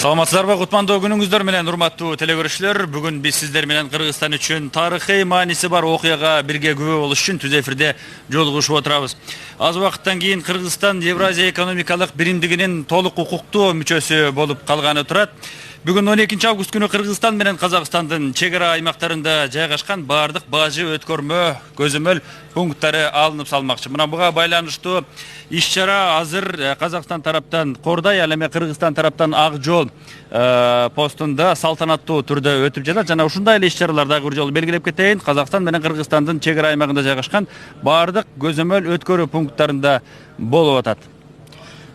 Саламатсыздарбы, кутмандуу күнүңүздөр менен урматтуу телекөрүүчүлөр. Бүгүн биз сиздер менен Кыргызстан үчүн тарыхый мааниси бар окуяга бирге күбө болуш үчүн түз эфирде жолугушуп отурабыз. Аз убакыттан кийин Кыргызстан Евразия экономикалык биримдигинин толук укуктуу мүчөсү болуп калганы турат. Бүгүн 12 август күнү Кыргызстан менен Казакстандын чек ара аймактарында жайгашкан баардык бажы өткөрмө көзөмөл пункттары алынып салмакчы. Мына буга байланыштуу иш-чара азыр Казакстан тараптан Кордай, ал эми Кыргызстан тараптан Ак жол постунда салтанаттуу түрдө өтүп жатат. Жана ушундай эле иш-чаралар дагы бир жолу белгилеп кетейин. Казакстан менен Кыргызстандын чек ара аймагында жайгашкан баардык көзөмөл өткөрүү пункттарында болуп атат.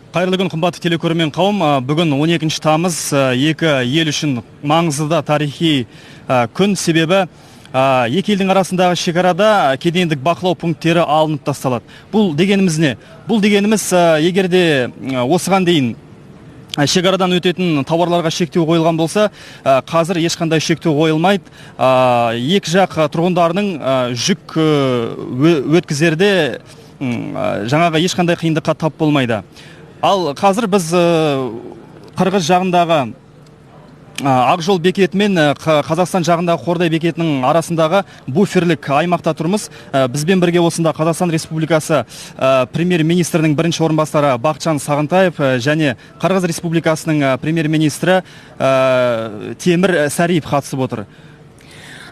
Кайырлы күн, кымбаттуу телекөрөрмөн кауым. Бүгүн 12 тамыз эки эл үчүн маңызды да тарихий күн, себеби эки элдин арасындагы чек арада кедендик бакылоо пункттери алынып тасталат. Бул дегенimiz не? Бул дегенimiz эгерде осыган дейин чек арадан өтөтүн товарларга шектөө коюлган болсо, азыр эч кандай шектөө коюлмайт. Эки жак тургундарынын жүк өткүзерде жаңага эч кандай кыйындыкка тап болмайт. Ал қазір біз Қырғыз жағындағы Ак жол бекеті мен Қазақстан жағындағы Кордай бекетінің арасындағы буферлік аймақта тұрмыз. Бізбен бірге осында Қазақстан Республикасы премьер-министрінің бірінші орынбасары Бақытжан Сағынтаев және Қырғыз Республикасының премьер-министрі Темир Сариев қатысып отыр.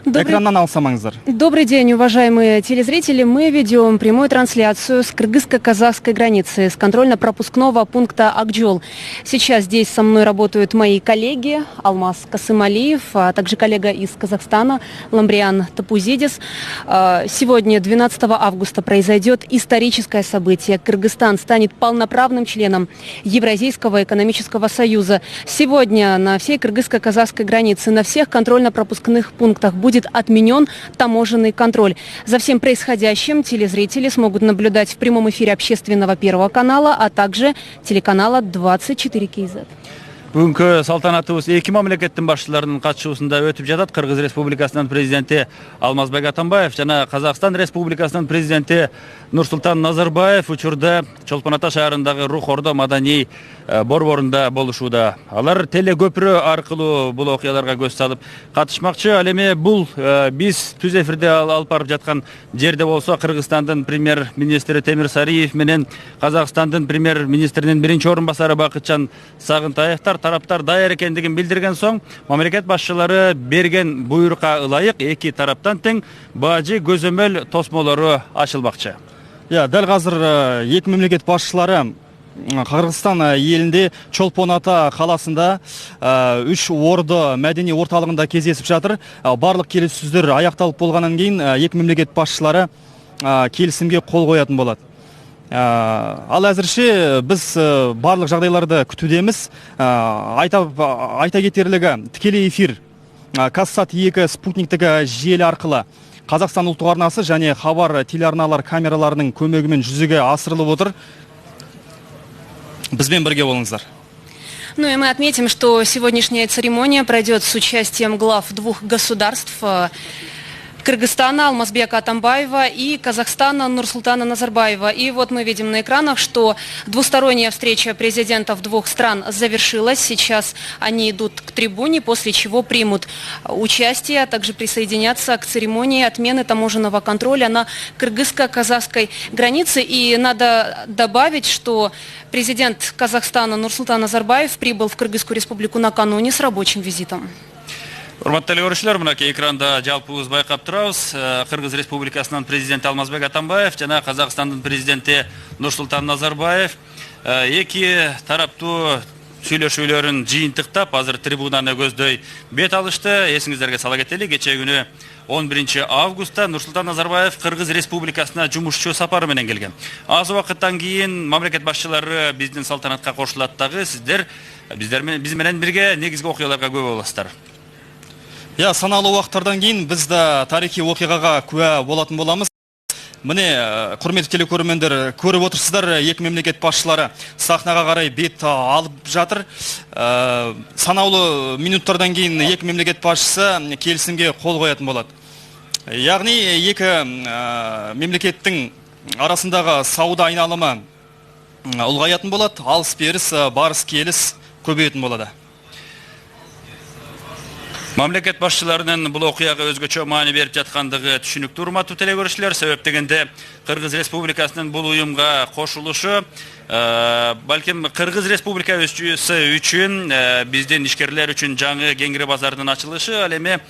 Экраннан алсамаңыздар. Добрый день, уважаемые телезрители. Мы ведем прямую трансляцию с кыргызско-казахской границы, с контрольно-пропускного пункта Акжол. Сейчас здесь со мной работают мои коллеги Алмаз Касымалиев, а также коллега из Казахстана Ламбриан Тапузидис. Сегодня, 12 августа, произойдет историческое событие. Кыргызстан станет полноправным членом Евразийского экономического союза. Сегодня на всей кыргызско-казахской границе, на всех контрольно-пропускных пунктах будет отменен таможенный контроль. За всем происходящим телезрители смогут наблюдать в прямом эфире общественного Первого канала, а также телеканала 24 КЗ. Бүгүнкү салтанатыбыз эки мамлекеттин башчыларынын катышуусунда өтүп жатат. Кыргыз Республикасынын президенти Алмазбек Атамбаев жана Казакстан Республикасынын президенти Нурсултан Назарбаев учурда Чолпон Ата шаарындагы Рух Ордо маданий борборунда болушууда. Алар телекөпүрө аркылуу бул окуяларга көз салып катышмакчы. Ал эми бул биз түз эфирде алып барып жаткан жерде болсо Кыргызстандын премьер-министри Темир Сариев менен Казакстандын премьер-министринин биринчи орунбасары Бакытжан Сагынтаевтар тараптар даяр экендигин билдирген соң, мамлекет башчылары берген буйрукка ылайык эки тараптан тең бажы көзөмөл тосмолору ачылмакчы. Дәл қазір екі мемлекет басшылары Қырғызстан елінде Чолпон Ата қаласында үш орды мәдени орталығында кездесіп жатыр. Барлық келіссөздер аяқталып болғаннан кейін екі мемлекет басшылары келісімге қол қоятын болады. Ал әзірше біз барлық жағдайларды күтудеміз. Айта кетерлігі, тікелей эфир Казсат-2 спутниктік желі арқылы Қазақстан ұлттық арнасы және хабар телеарналар камераларының көмегімен жүзеге асырылып отыр. Бізбен бірге болыңыздар. Ну и мы отметим, что сегодняшняя церемония пройдет с участием глав двух государств: Кыргызстана Алмазбека Атамбаева и Казахстана Нурсултана Назарбаева. И вот мы видим на экранах, что двусторонняя встреча президентов двух стран завершилась. Сейчас они идут к трибуне, после чего примут участие, а также присоединятся к церемонии отмены таможенного контроля на кыргызско-казахской границе. И надо добавить, что президент Казахстана Нурсултан Назарбаев прибыл в Кыргызскую республику накануне с рабочим визитом. Урматтуу телекөрүүчүлөр, мынакей экранда жалпыбыз байкап турабыз. Кыргыз Республикасынын президенти Алмазбек Атамбаев жана Казакстандын президенти Нурсултан Назарбаев эки тараптуу сүйлөшүүлөрүн жыйынтыктап азыр трибунаны көздөй бет алышты. Эсиңиздерге сала кетели, кечээ күнү 11 августта Нурсултан Назарбаев Кыргыз Республикасына жумушчу сапары менен келген. Аз убакыттан кийин мамлекет башчылары биздин салтанатка кошулат дагы. Сиздер биз менен бирге негизги окуяларга күбө боласыздар. Санаулы уақыттардан кейін біз де тарихи оқиғаға куә болатын боламыз. Міне, құрметті телекөрермендер, көріп отырсыздар, екі мемлекет басшылары сахнаға қарай бет алып жатыр. Санаулы минуттардан кейін екі мемлекет басшысы келісімге қол қоятын болады. Яғни екі мемлекеттің арасындағы сауда айналымы ұлғаятын болады, алыс-беріс, барыс-келіс көбейетін болады. Мамлекет басшыларының бұл оқиғаға өзгөчө маани беріп жатқандығы түшүнүктүү, урматтуу телекөрүүчүлөр. Себеп дегенде Кыргыз Республикасынын бұл уюмга кошулушу балким Кыргыз Республикасы үчүн, биздин ишкерлер үчүн жаңы кеңири базардын ачылышы, ал эми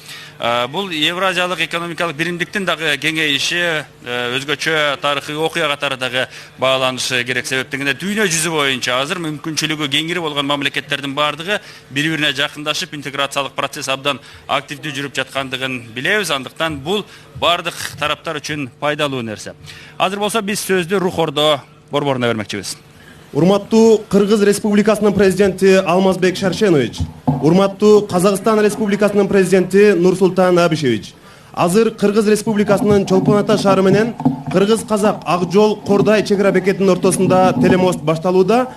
бул Евразиялык экономикалык биримдиктин дагы кеңейиши, өзгөчө тарыхый окуя катары дагы бааланышы керек. Себеп дегенде дүйнө жүзү боюнча азыр мүмкүнчүлүгү кеңири болгон мамлекеттердин бардыгы бири-бирине жакындашып, интеграциялык процесс абдан активдүү жүрүп жаткандыгын билебиз. Андыктан бул бардык тараптар үчүн пайдалуу нерсе. Азыр болсо биз сөздү Рухордо борборуна бермекчибиз. Урматтуу Кыргыз Республикасынын президенти Алмазбек Шаршенович, урматтуу Казакстан Республикасынын президенти Нурсултан Абишевич. Азыр Кыргыз Республикасынын Чолпон Ата шаары менен Кыргыз-Казак Ак жол Кордай чегара бекетинин ортосунда телемост башталууда.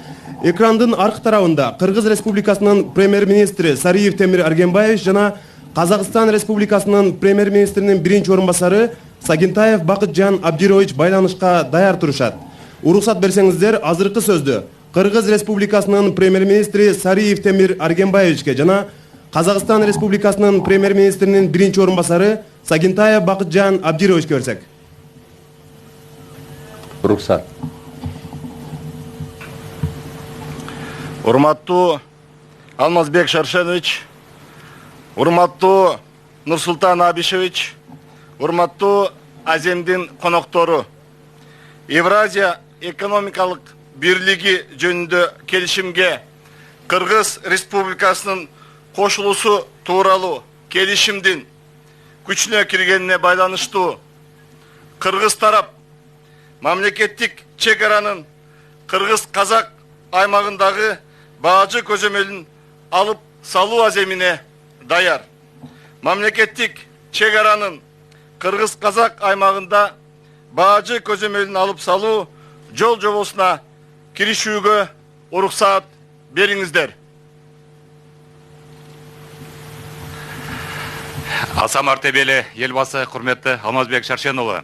Экрандын аркы тарабында Кыргыз Республикасынын премьер-министри Сариев Темир Аргенбаевич жана Казакстан Республикасынын премьер-министринин биринчи орун басары Сагинтаев Бакытжан Абдирович байланышка даяр турушат. Уруксат берсеңиздер, азыркы сөздү Кыргыз Республикасынын премьер-министри Сариев Темир Аргенбаевичке жана Казакстан Республикасынын премьер-министринин биринчи орун басары Сагинтаев Бакытжан Абдировичке берсек. Уруксат. Урматтуу Алмазбек Шаршенович, урматтуу Нурсултан Абишевич, урматтуу Аземдин коноктору. Евразия экономикалык бирлиги жөнүндө келишимге Кыргыз Республикасынын кошулуусу тууралуу келишимдин күчүнө киргенине байланыштуу Кыргыз тарап мамлекеттик чегаранын Кыргыз-Казак аймагындагы баажы көзөмөлүн алып салуу аземине даяр. Мамлекеттик чегаранын Кыргыз-Казак аймагында баажы көзөмөлүн алып салуу жол жобосуна киришүүгө уруксат бериңиздер. Аса мартебели елбасы құрметті Алмазбек Шаршенұлы.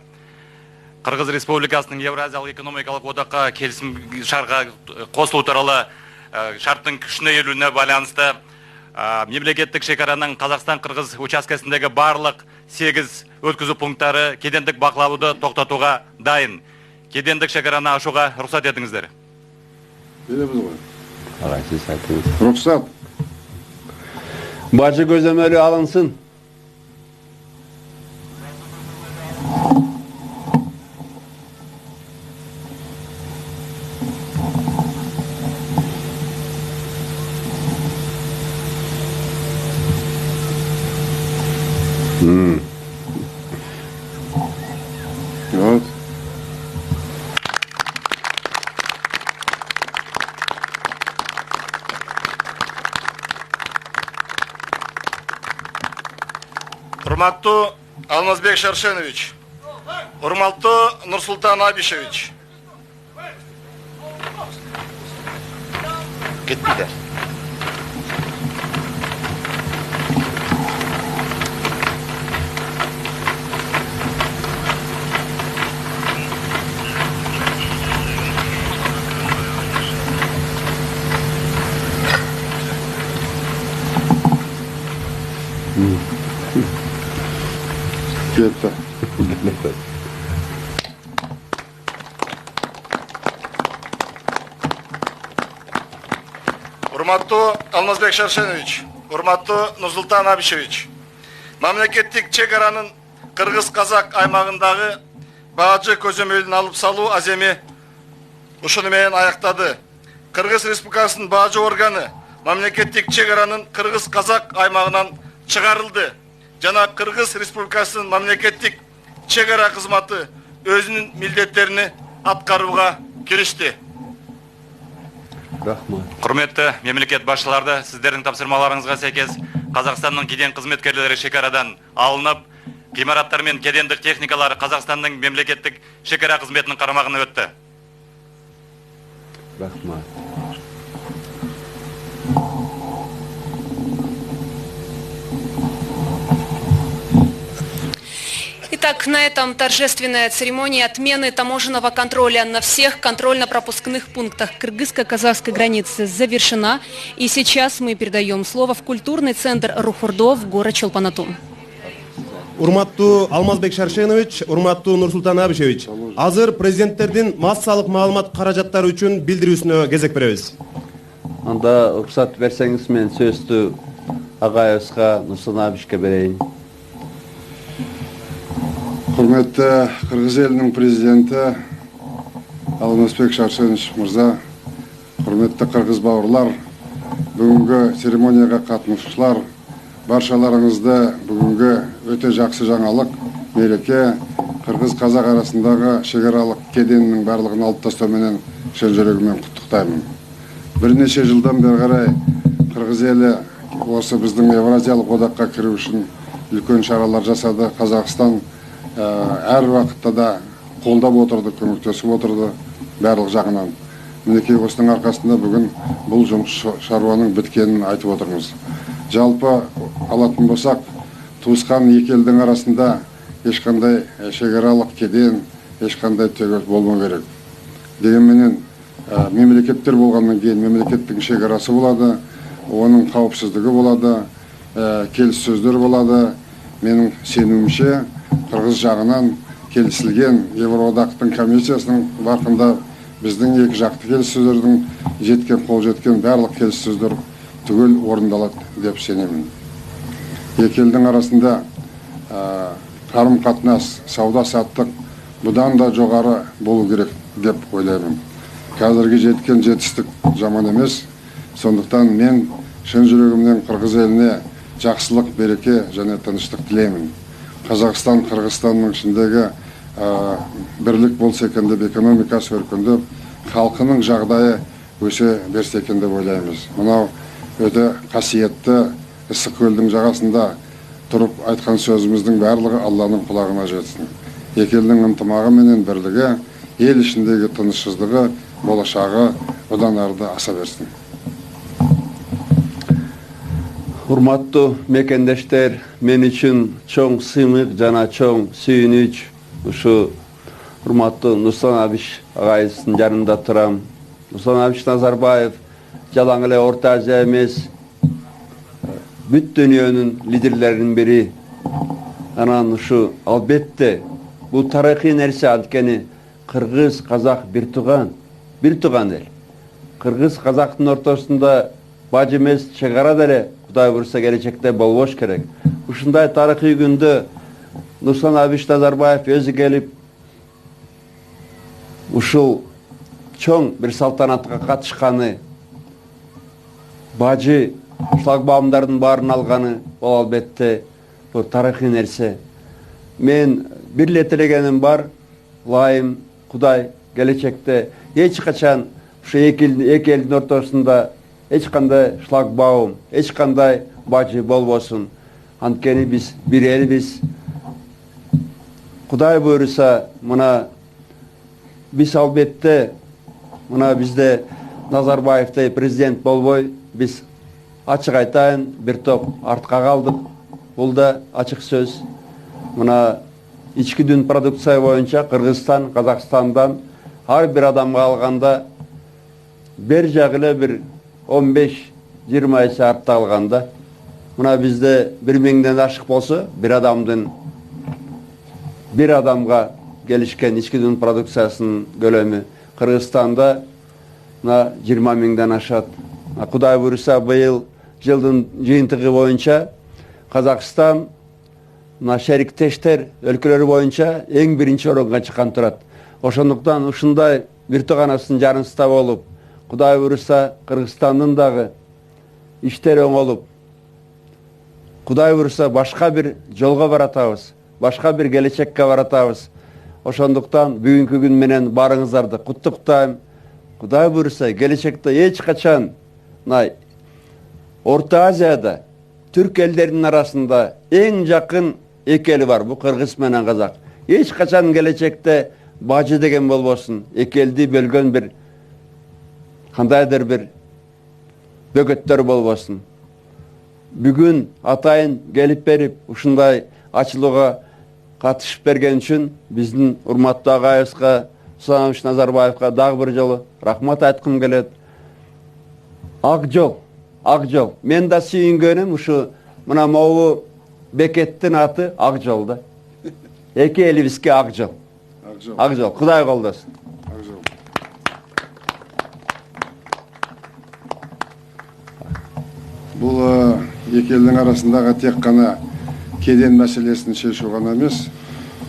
Кыргыз Республикасының Евразиялық экономикалық одаққа келісім шарға қосылу туралы шарттың күшіне енуіне байланысты мемлекеттік шекараның Қазақстан-Қырғыз учаскесіндегі барлық 8 өткізу пункттары кедендік бақылауды тоқтатуға дайын. Кедендік шекараны ашуға рұқсат етіңіздер. Рұқсат. Бажы көзөмөлү алынсын. Вот. Урматтуу Алмазбек Шаршенович, урматтуу Нурсултан Абишевич. Кетпейдер. Кетті. Урматтуу Алмазбек Шаршенович, урматтуу Нурсултан Абишевич. Мамлекеттик чегаранын Кыргыз-Казак аймагындагы баажы көзөмөлүн алып салуу аземи ушуну менен аяктады. Кыргыз Республикасынын баажы органы мамлекеттик чегаранын Кыргыз-Казак аймагынан чыгарылды. Жана Кыргыз Республикасынын мамлекеттик чегара кызматы өзүнүн милдеттерин аткарууга киришти. Құрметті мемлекет басшыларды, сіздердің тапсырмаларыңызға сәйкес Қазақстанның кеден қызметкерлері шекарадан алынып, ғимараттар мен кедендік техникалары Қазақстанның мемлекеттік шекара қызметінің қарамағына өтті. Рахмат. Итак, на этом торжественная церемония отмены таможенного контроля на всех контрольно-пропускных пунктах кыргызско-казахской границы завершена. И сейчас мы передаем слово в культурный центр Рухурдо в город Чолпон-Ата. Урматтуу Алмазбек Шаршенович, урматтуу Нурсултан Абишевич, азыр президенттердин массалык маалымат каражаттары үчүн билдирүүсүнө кезек беребиз. Анда рұқсат берсеңіз мен сөзді ағайымызға Нұрсултан Абишевичке берейін. Құрметті Қырғыз елінің президенті Алмазбек Шаршенович мырза, құрметті қырғыз бауырлар, бүгінгі церемонияға қатысушылар, баршаларыңызды бүгінгі өте жақсы жаңалық, мереке Қырғыз-Қазақ арасындағы шекаралық кеденнің барлығын алып тастауменен шын жүрегіммен құттықтаймын. Бірнеше жылдан бері қарай Қырғыз елі осы біздің Евразиялық одаққа кіру үшін үлкен шаралар жасады. Қазақстан әр уақытта да қолдап отырды, көмектесіп отырды барлық жағынан. Мінекей осының арқасында бүгін бұл жұмыс шаруаның біткенін айтып отырмыз. Жалпы алатын болсақ, туысқан екі елдің арасында ешқандай шекаралық кеден, ешқандай төгіс болмау керек. Дегенменен мемлекеттер болғаннан кейін мемлекеттің шекарасы болады, оның қауіпсіздігі болады, келіссөздер болады. Менің сенімімше Қырғыз жағынан келісілген Евроодақтың комиссиясының барқында біздің екі жақты келіссөздердің қол жеткен барлық келіссөздер түгел орындалады деп сенемін. Екі елдің арасында қарым-қатынас, сауда-саттық бұдан да жоғары болу керек деп ойлаймын. Қазіргі жеткен жетістік жаман емес. Сондықтан мен шын жүрегімнен Қырғыз еліне жақсылық, береке және тыныштық тілеймін. Қазақстан, Қырғызстанның ішіндегі бірлік болса екен деп, экономикасы өркендеп, халқының жағдайы өсе берсе екен деп ойлаймыз. Мынау өте қасиетті Ыстықкөлдің жағасында тұрып айтқан сөзіміздің барлығы Алланың құлағына жетсін. Екі елдің ынтымағы менен бірлігі, ел ішіндегі тынышсыздығы, болашағы одан арды аса берсін. Урматтуу мекендештер, мен үчүн чоң сыймык жана чоң сүйүнүч ушу урматтуу Нурсултан Абишевич агайыбыздын жанында турам. Нурсултан Абишевич Назарбаев жалаң эле Орто Азия эмес, бүт дүйнөнүн лидерлеринин бири. Анан ушу албетте бул тарыхый нерсе, анткени Кыргыз, Казак бир тууган эл. Кыргыз, Казактын ортосунда бажы эмес, чегара деле Кудай буйрса келечекте болбош керек. Ушундай тарыхый күндө Нурсултан Абишевич Назарбаев өзү келип ушул чоң бир салтанатка катышканы, бажы шлагбаумдардын баарын алганы, бул албетте бул тарыхый нерсе. Мен бир эле тилегеним бар, Лайым Кудай келечекте эч качан ушу эки элдин ортосунда эч кандай шлагбаум, эч кандай бажы болбосун. Анткени биз бир элбиз. Кудай буйрса, мына биз албетте мына бизде Назарбаевдей президент болбой, биз ачык айтайын, бир топ артка калдык. Бул да ачык сөз. Мына ички дүн продукция боюнча Кыргызстан, Казакстандан ар бир адамга алганда бер жагы эле бир 15-20 есе артта алганда, мына бизде 1000ден ашык болсо, бир адамга келишкен ички дүн продукциясынын көлөмү Кыргызстанда 20 миңден ашат. Кудай буйрса, быйыл жылдын жыйынтыгы боюнча Казакстан шериктештер өлкөлөрү боюнча эң биринчи орунга чыккан турат. Ошондуктан ушундай бир тууганыбыздын жаныбызда болуп, Кудай буйрса, Кыргызстандын дагы иштери оңолуп, Кудай буйрса, башка бир жолго баратабыз, башка бир келечекке баратабыз. Ошондуктан бүгүнкү күн менен барыңыздарды куттуктайм. Кудай буйрса, келечекте эч качан Орто Азияда түрк элдеринин арасында эң жакын эки эли бар, бул кыргыз менен казак. Эч качан келечекте бажы деген болбосун. Эки элди бөлгөн бир кандайдыр бир бөгөттөр болбосун. Бүгүн атайын келип берип, ушундай ачылууга катышып берген үчүн биздин урматтуу агайыбызга, Нурсултан Назарбаевга дагы бир жолу рахмат айткым келет. Ак жол. Мен да сүйүнгөнүм ушу мына могу бекеттин аты Ак жол да. Эки элибизге ак жол. Ак жол. Кудай колдосун. Бұл екі елдің арасындағы тек қана кеден мәселесін шешу ғана емес,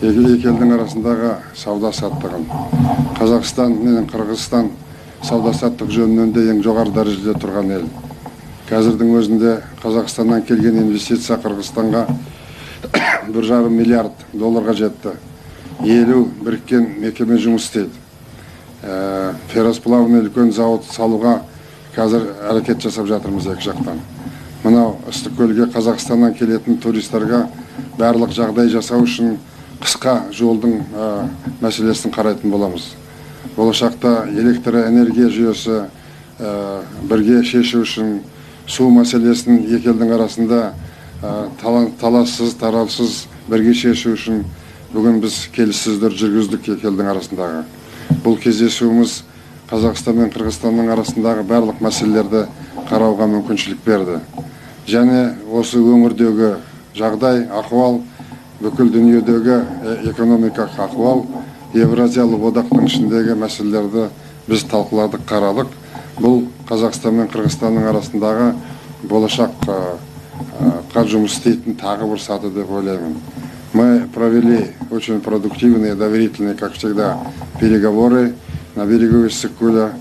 екі елдің арасындағы сауда саттығын. Қазақстан мен Қырғызстан сауда саттық жөнінен де ең жоғары дәрежеде тұрған ел. Қазірдің өзінде Қазақстаннан келген инвестиция Қырғызстанға 1,5 миллиард долларға жетті. 50 біріккен мекеме жұмыс істейді. Ферросплавный үлкен зауыт салуға қазір әрекет жасап жатырмыз екі жақтан. Мынау Ыстықкөлге Қазақстаннан келетін туристерге барлық жағдай жасау үшін қысқа жолдың мәселесін қарайтын боламыз. Болашақта электроэнергия жүйесі бірге шешу үшін су мәселесін екі елдің арасында талассыз, таралсыз бірге шешу үшін бүгін біз келіссөздер жүргіздік екі елдің арасындағы. Бұл кездесуіміз Қазақстан мен Қырғызстанның арасындағы барлық мәселелерді қарауға мүмкіншілік берді. Және осы өңірдегі жағдай, ахуал, бүкіл дүниедегі экономикалық ахуал, Евразиялық одақтың ішіндегі мәселелерді біз талқыладық, қарадық. Бұл Қазақстан мен Қырғызстанның арасындағы болашаққа жұмыс істейтін тағы бір саты деп ойлаймын. Мы провели очень продуктивные, доверительные, как всегда, переговоры на берегу Иссык-Куля.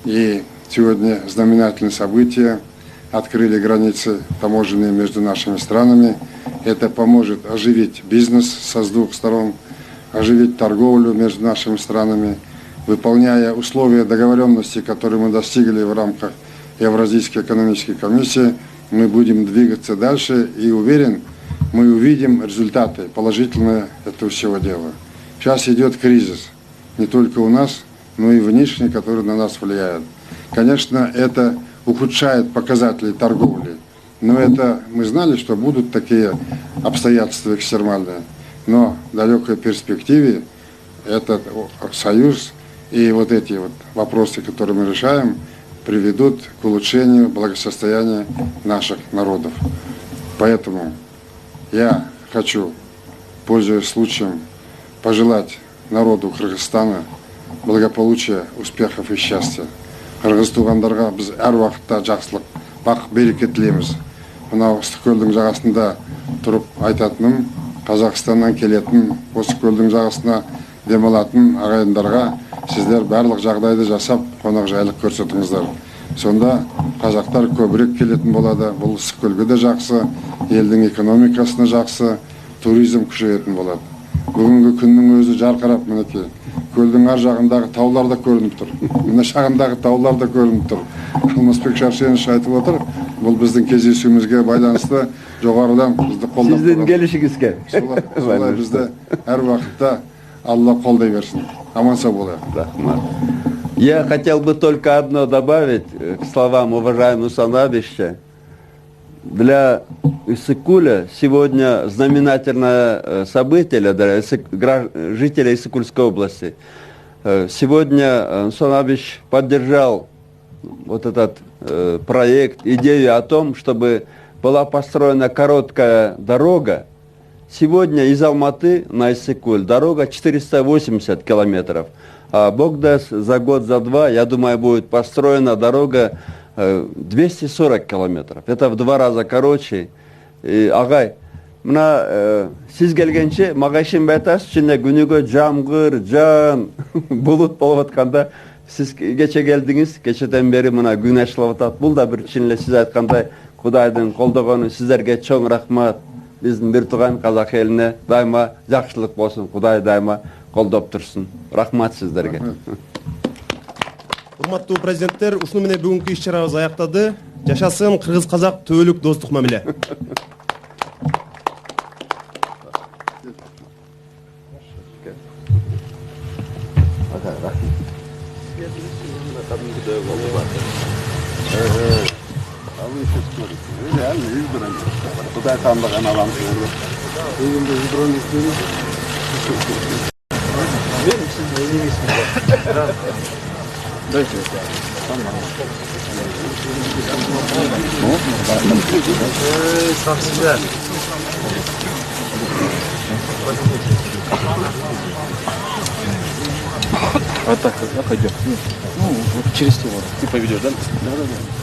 И сегодня знаменательное событие. Открыли границы таможенные между нашими странами. Это поможет оживить бизнес с двух сторон, оживить торговлю между нашими странами, выполняя условия договоренности, которые мы достигли в рамках Евразийской экономической комиссии. Мы будем двигаться дальше и уверен, мы увидим результаты положительные этого всего дела. Сейчас идет кризис, не только у нас, но и внешний, который на нас влияет. Конечно, это ухудшает показатели торговли, но это мы знали, что будут такие обстоятельства экстремальные. Но в далекой перспективе этот союз и вот эти вот вопросы, которые мы решаем, приведут к улучшению благосостояния наших народов. Поэтому я хочу, пользуясь случаем, пожелать народу Кыргызстана благополучия, успехов и счастья. Кыргыз туғандарға біз әр уақытта жақсылық, бақ берекет тілейміз. Мынау Ыстықкөлдің жағасында тұрып айтатыным, Қазақстаннан келетін, осы көлдің жағасына демалатын ағайындарға сіздер барлық жағдайды жасап, қонақжайлық көрсетіңіздер. Сонда қазақтар көбірек келетін болады. Бұл Ыстықкөлге де жақсы, елдің экономикасына жақсы, туризм күшейетін болады. Бүгінгі күннің өзі жарқырап, мінекей, көлдің ар жағындағы таулар да көрініп тұр. Мына шағындағы таулар да көрініп тұр. Алмазбек Шаршенович айтып отыр, бұл біздің кездесуімізге байланысты жоғарыдан бізді қолдап тұрған. Сіздің келішіңізге. Солай бізді әр уақытта Алла қолдай берсін. Аман сау болайық. Я хотел бы только одно добавить к словам уважаемого Санабича. Для Иссык-Куля сегодня знаменательное событие для жителей Иссык-Кульской области. Сегодня Санабич поддержал вот этот проект, идею о том, чтобы была построена короткая дорога. Сегодня из Алматы на Иссык-Куль дорога 480 километров. А Бог даст, за год, за два, я думаю, будет построена дорога 240 километров. Это в 2 раза короче. Агай, мына сиз келгенче магашин байтас içinde күнүгө жамгыр, жан, булут болуп атканда сиз кече келдиңиз, кечеден бери мына күн ашылып атат. Бул да бир чынлы сиз айткандай Кудайдын колдогону, сиздерге чоң рахмат. Биздин бир тууган казак элине дайыма жакшылык болсун. Кудай дайыма колдоп турсун. Рахмат сиздерге. Урматтуу президенттер, ушуну менен бүгүнкү иш-чарабыз аяктады. Жашасын кыргыз-казак төөлүк достук мамиле. Құдай таңдаған адам. А так, как идет? Ну, вот через него. Ты поведешь, да? Да.